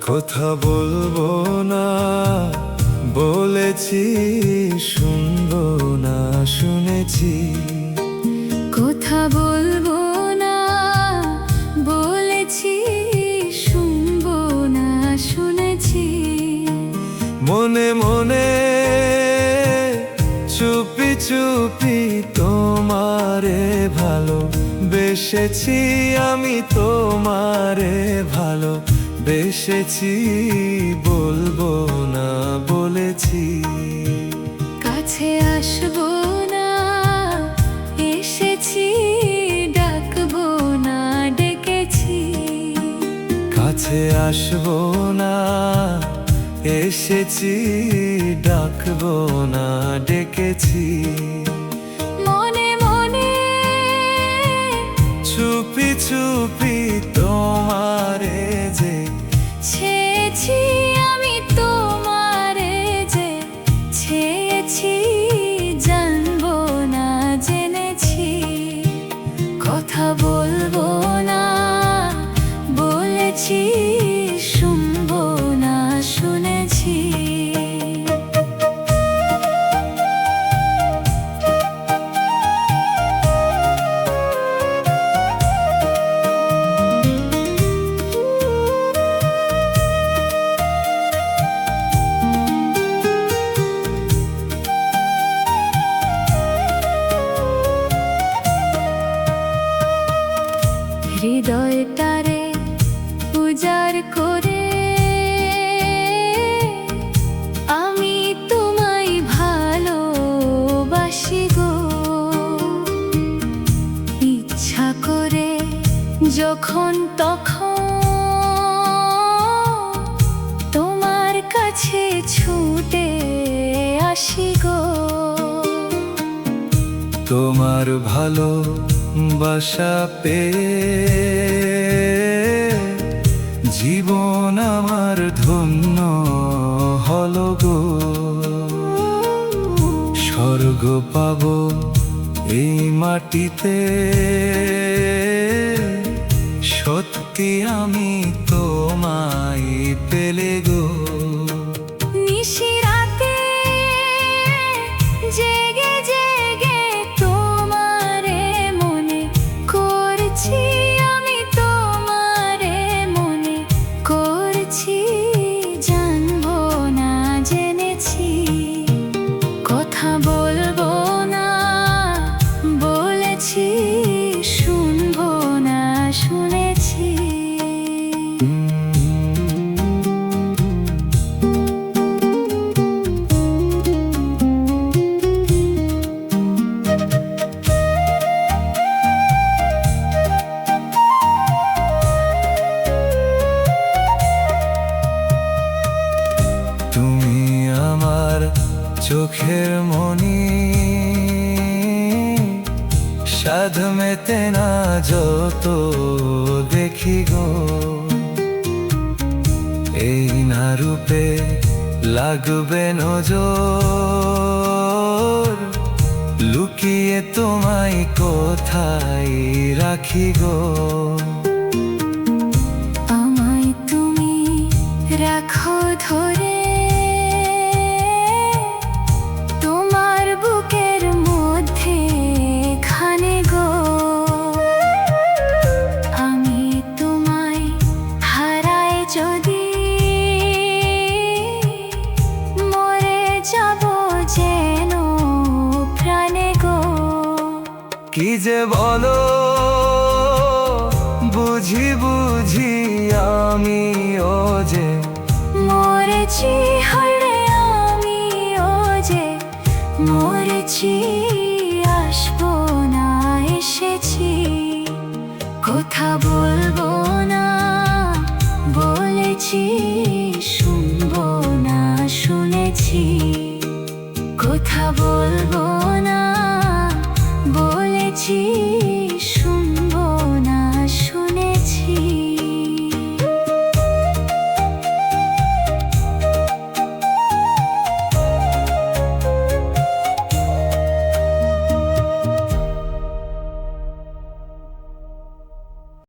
কথা বলবো না বলেছি, শুনবো না শুনেছি। কথা বলবো না বলেছি, শুনবো না শুনেছি। মনে মনে চুপি চুপি তোমারে ভালো বেসেছি, আমি তোমারে ভালো বেসেছি। বলবো না বলেছি, কাছে আসবো না এসেছি, ডাকবো না ডেকেছি। কাছে আসবো না এসেছি, ডাকবো না ডেকেছি। মনে মনে চুপি চুপি তোমারে যে ছেয়েছি, আমি তোমারে যে ছেয়েছি, জানবো না জেনেছি। কথা বলবো না বলেছি, শুনবো না শুনেছি। হৃদয়টারে উজাড় করে আমি তোমায় ভালোবাসি গো। ইচ্ছা করে যখন তখন তোমার কাছে ছুটে আসি গো। তোমার ভালো বাসা পেয়ে জীবন আমার ধন্য হলো গো। স্বর্গ পাবো এই মাটিতে, সত্যি আমি তোমায় পেলে গো। নিশিরাতে জেগে জেগে তোমারে মনে করছি, আমি তোমারে মনে করছি, জানবো না জেনেছি। কথা বলবো না বলেছি, শুনবো না শুনেছি। তুমি আমার চোখের মনি, সাধ মেতে না যত দেখি গো। এই না রূপে লাগবে নজর, লুকিয়ে তোমায় কোথায় রাখি গো। আমায় তুমি রাখো ধরে তোমার বুকের মধ্যে খানে গো। আমি তোমায় হারাই যদি মরে যাব যেন প্রাণে গো। কি যে বলো বুঝি বুঝি আমি ও যে মরেছি, হরে আমি ও যে মরেছি। আসবো না এসেছি, কথা বলবো